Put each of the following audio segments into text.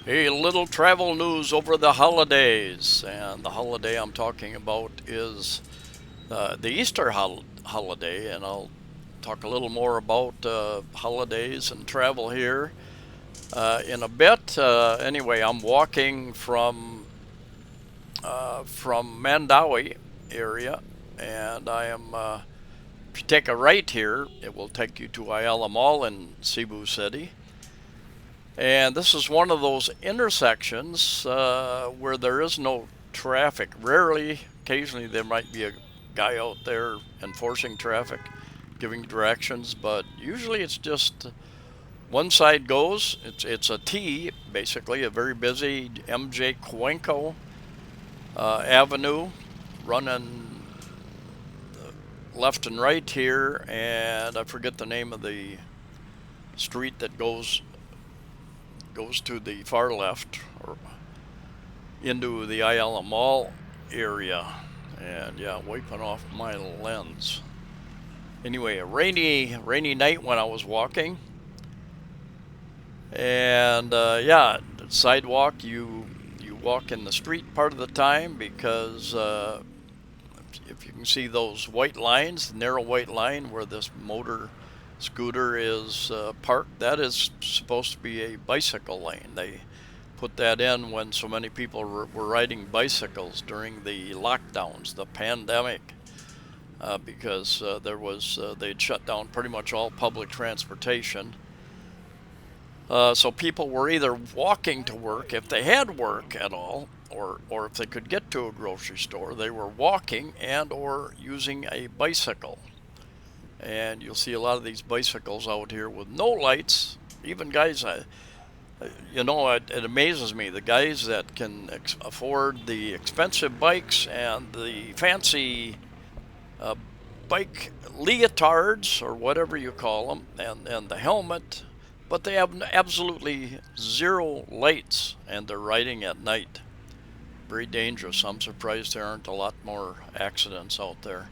A little travel news over the holidays, and the holiday I'm talking about is the Easter holiday, and I'll talk a little more about holidays and travel here in a bit. Anyway, I'm walking from Mandawi area, and I am. If you take a right here, it will take you to Ayala Mall in Cebu City. And this is one of those intersections where there is no traffic. Rarely, occasionally, there might be a guy out there enforcing traffic, giving directions, but usually it's just one side goes. It's a T, basically, a very busy MJ Cuenco Avenue running left and right here, and I forget the name of the street that goes to the far left or into the Ayala Mall area. And yeah, wiping off my lens. Anyway, a rainy night when I was walking, and yeah, sidewalk. You walk in the street part of the time because if you can see those white lines, the narrow white line where this motor scooter is parked, that is supposed to be a bicycle lane. They put that in when so many people were riding bicycles during the lockdowns, the pandemic, because they'd shut down pretty much all public transportation. So people were either walking to work if they had work at all, or if they could get to a grocery store, they were walking and or using a bicycle. And you'll see a lot of these bicycles out here with no lights. Even guys, it amazes me the guys that can afford the expensive bikes and the fancy uh, bike leotards or whatever you call them, and the helmet, but they have absolutely zero lights and they're riding at night. Very dangerous. I'm surprised there aren't a lot more accidents out there.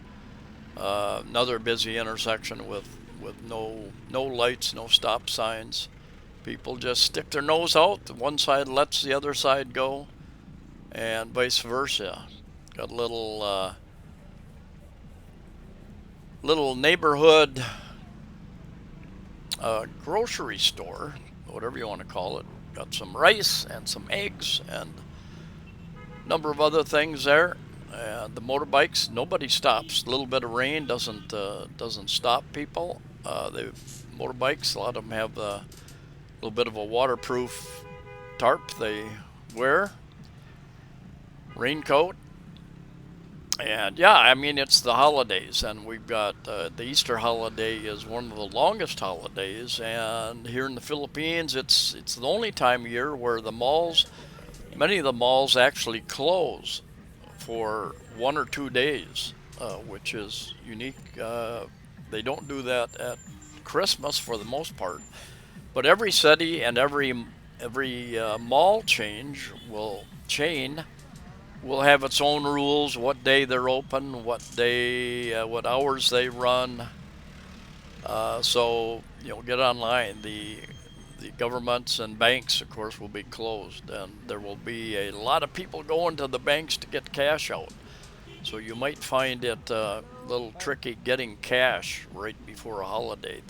Another busy intersection with no lights, no stop signs. People just stick their nose out. One side lets the other side go, and vice versa. Got a little neighborhood grocery store, whatever you want to call it. Got some rice and some eggs and a number of other things there. The motorbikes, nobody stops. A little bit of rain doesn't stop people. The motorbikes, a lot of them have a little bit of a waterproof tarp they wear, raincoat, and yeah, I mean it's the holidays, and we've got the Easter holiday is one of the longest holidays, and here in the Philippines, it's the only time of year where many of the malls actually close for 1 or 2 days, which is unique. They don't do that at Christmas for the most part, but every city and every mall chain will have its own rules. What day they're open, what hours they run. So get online. The governments and banks, of course, will be closed, and there will be a lot of people going to the banks to get cash out. So you might find it a little tricky getting cash right before a holiday.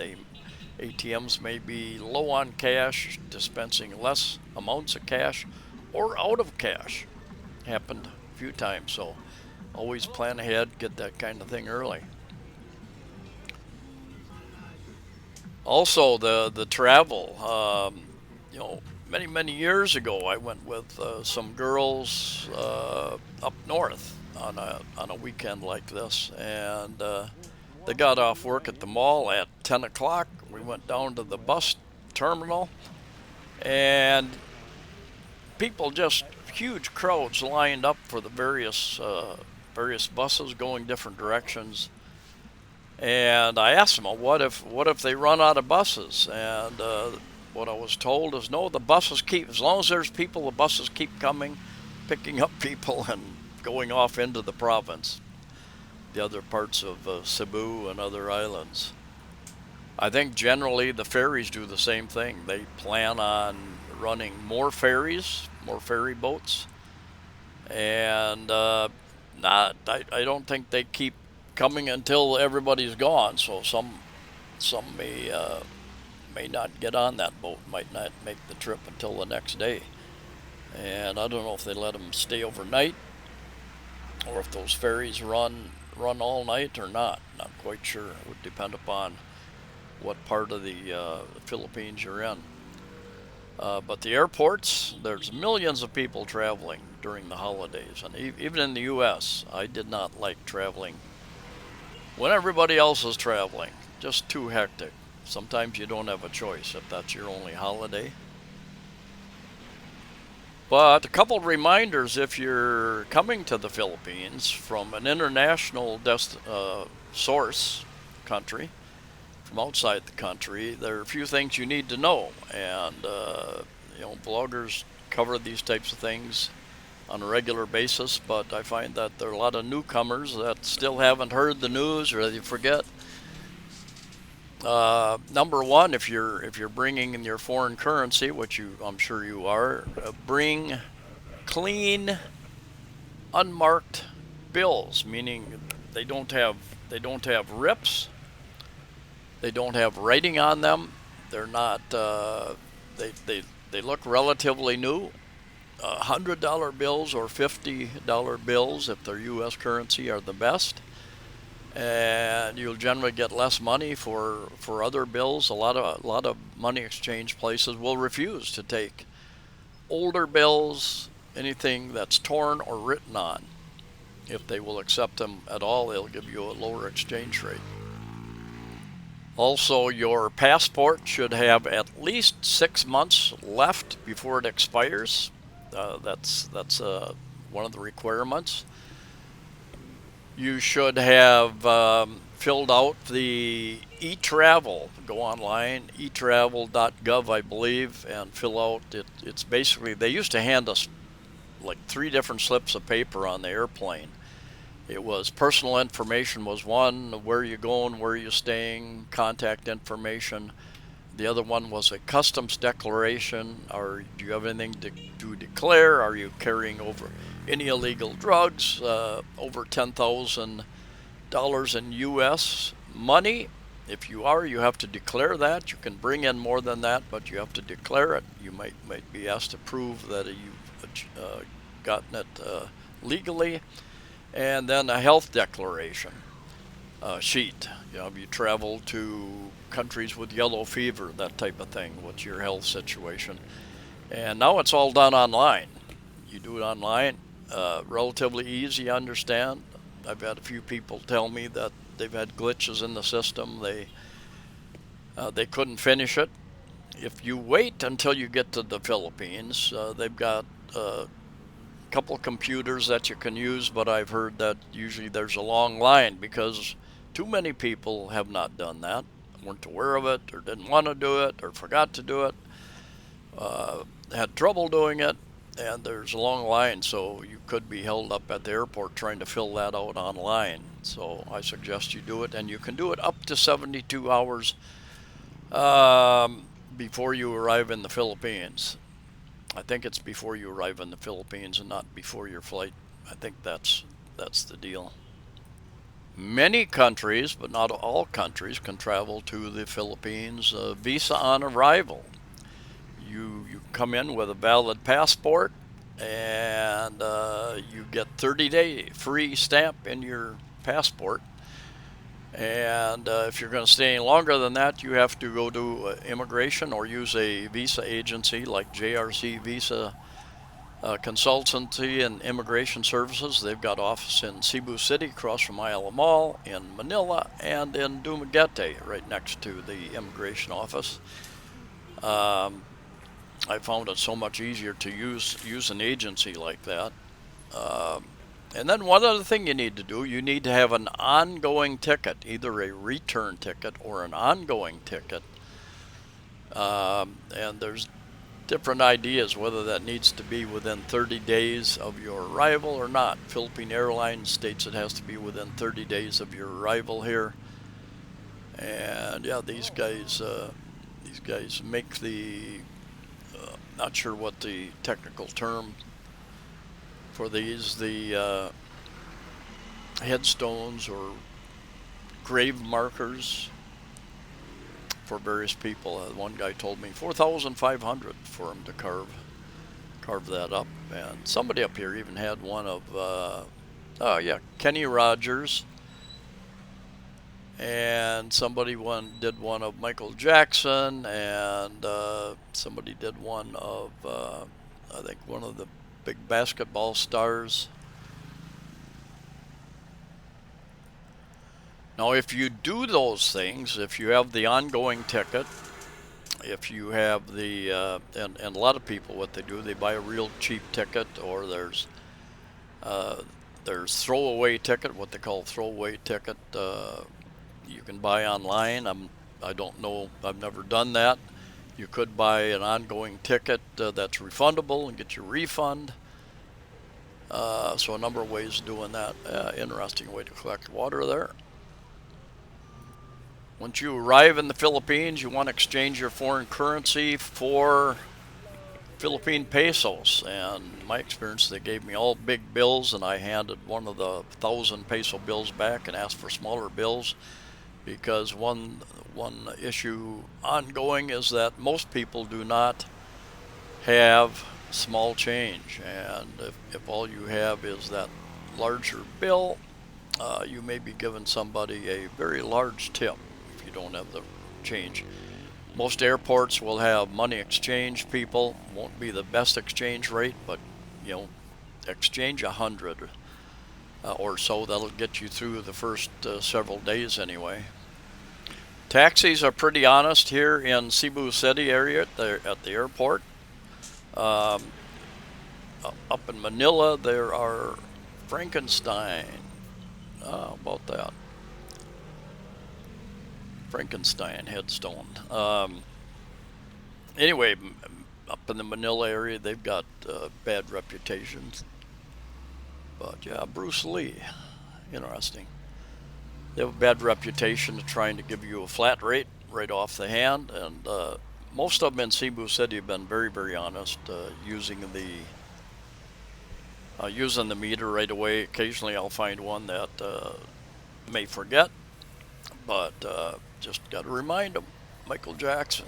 ATMs may be low on cash, dispensing less amounts of cash, or out of cash. Happened a few times, so always plan ahead, get that kind of thing early. Also, the travel. Many years ago, I went with some girls up north on a weekend like this, and they got off work at the mall at 10 o'clock. We went down to the bus terminal, and people just huge crowds lined up for the various buses going different directions. And I asked them, well, what if they run out of buses? And what I was told is, no, the buses keep, as long as there's people, the buses keep coming, picking up people and going off into the province, the other parts of Cebu and other islands. I think generally the ferries do the same thing. They plan on running more ferries, more ferry boats, and not. I don't think they keep coming until everybody's gone. So some may not get on that boat, might not make the trip until the next day. And I don't know if they let them stay overnight or if those ferries run all night or not. Not quite sure. It would depend upon what part of the Philippines you're in. But the airports, there's millions of people traveling during the holidays, and even in the U.S., I did not like traveling when everybody else is traveling. Just too hectic. Sometimes you don't have a choice if that's your only holiday. But a couple of reminders if you're coming to the Philippines from an international source country, from outside the country, there are a few things you need to know. And, bloggers cover these types of things on a regular basis, but I find that there are a lot of newcomers that still haven't heard the news or they forget. Number one, if you're bringing in your foreign currency, which I'm sure you are, bring clean, unmarked bills, meaning they don't have rips, they don't have writing on them, they're not they look relatively new. $100 bills or $50 bills, if they're U.S. currency, are the best. And you'll generally get less money for other bills. A lot of money exchange places will refuse to take older bills, anything that's torn or written on. If they will accept them at all, they'll give you a lower exchange rate. Also, your passport should have at least 6 months left before it expires. That's one of the requirements. You should have filled out the e-travel. Go online, etravel.gov, I believe, and fill out it. It's basically, they used to hand us like 3 different slips of paper on the airplane. It was personal information was one, where you going, where you staying, contact information. The other one was a customs declaration. Do you have anything to declare? Are you carrying over any illegal drugs, over $10,000 in U.S. money? If you are, you have to declare that. You can bring in more than that, but you have to declare it. You might be asked to prove that you've gotten it legally. And then a health declaration sheet. Have you traveled to countries with yellow fever, that type of thing? What's your health situation? And now it's all done online. You do it online, relatively easy to understand. I've had a few people tell me that they've had glitches in the system. They couldn't finish it. If you wait until you get to the Philippines, they've got couple computers that you can use, but I've heard that usually there's a long line because too many people have not done that, weren't aware of it, or didn't want to do it, or forgot to do it, had trouble doing it, and there's a long line, so you could be held up at the airport trying to fill that out online. So I suggest you do it, and you can do it up to 72 hours before you arrive in the Philippines. I think it's before you arrive in the Philippines and not before your flight. I think that's the deal. Many countries, but not all countries, can travel to the Philippines visa on arrival. You come in with a valid passport, and you get 30-day free stamp in your passport. And if you're going to stay any longer than that, you have to go to immigration or use a visa agency like JRC Visa Consultancy and Immigration Services. They've got office in Cebu City, across from Ayala Mall, in Manila, and in Dumaguete, right next to the immigration office. I found it so much easier to use an agency like that. And then one other thing you need to do, you need to have an ongoing ticket, either a return ticket or an ongoing ticket. And there's different ideas whether that needs to be within 30 days of your arrival or not. Philippine Airlines states it has to be within 30 days of your arrival here. And yeah, these guys make the not sure what the technical term for these, the headstones or grave markers for various people. One guy told me 4,500 for him to carve that up, and somebody up here even had one of oh yeah, Kenny Rogers, and somebody did one of Michael Jackson, and somebody did one of I think one of the big basketball stars. Now, if you do those things, if you have the ongoing ticket, if you have the, and a lot of people, what they do, they buy a real cheap ticket, or there's throwaway ticket, what they call throwaway ticket. You can buy online. I don't know. I've never done that. You could buy an ongoing ticket that's refundable and get your refund. So a number of ways of doing that. Interesting way to collect water there. Once you arrive in the Philippines, you want to exchange your foreign currency for Philippine pesos. And in my experience, they gave me all big bills, and I handed one of the 1,000 peso bills back and asked for smaller bills, because one issue ongoing is that most people do not have small change, and if all you have is that larger bill, you may be giving somebody a very large tip if you don't have the change. Most airports will have money exchange people. Won't be the best exchange rate, but exchange 100 or so. That'll get you through the first several days anyway. Taxis are pretty honest here in Cebu City area at the airport. Up in Manila, there are Frankenstein. About that. Frankenstein headstone. Anyway, up in the Manila area, they've got bad reputations. But yeah, Bruce Lee, interesting. They have a bad reputation of trying to give you a flat rate right off the hand, and most of them in Cebu City have been very, very honest, using the meter right away. Occasionally, I'll find one that may forget, but just got to remind them. Michael Jackson.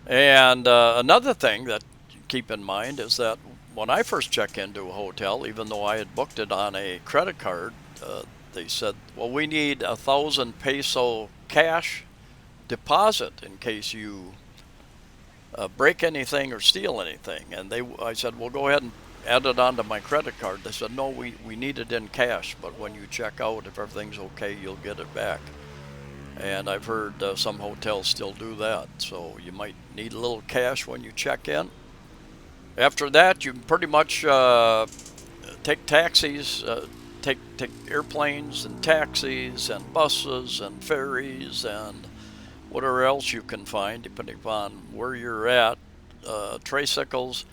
And another thing that you keep in mind is that when I first check into a hotel, even though I had booked it on a credit card, they said, well, we need 1,000 peso cash deposit in case you break anything or steal anything. And I said, well, go ahead and add it onto my credit card. They said, no, we need it in cash, but when you check out, if everything's okay, you'll get it back. And I've heard some hotels still do that, so you might need a little cash when you check in. After that, you can pretty much take taxis, take airplanes and taxis and buses and ferries and whatever else you can find, depending upon where you're at, tricycles,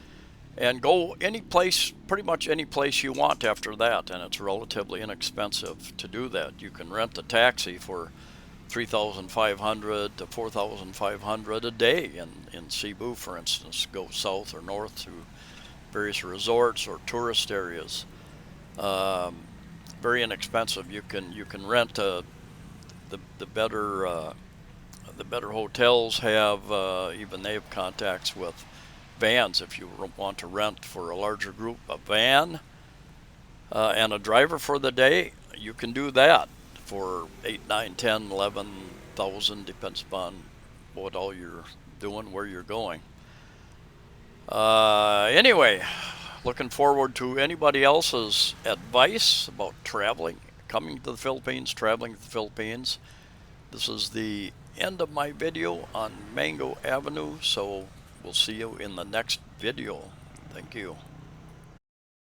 and go any place, pretty much any place you want after that, and it's relatively inexpensive to do that. You can rent a taxi for 3,500 to 4,500 a day in Cebu, for instance. Go south or north to various resorts or tourist areas. Very inexpensive. You can rent the better hotels have even they have contacts with vans. If you want to rent for a larger group a van and a driver for the day, you can do that for 8, 9, 10, 11,000, depends upon what all you're doing, where you're going. Anyway, looking forward to anybody else's advice about coming to the Philippines, traveling to the Philippines. This is the end of my video on Mango Avenue, so we'll see you in the next video. Thank you.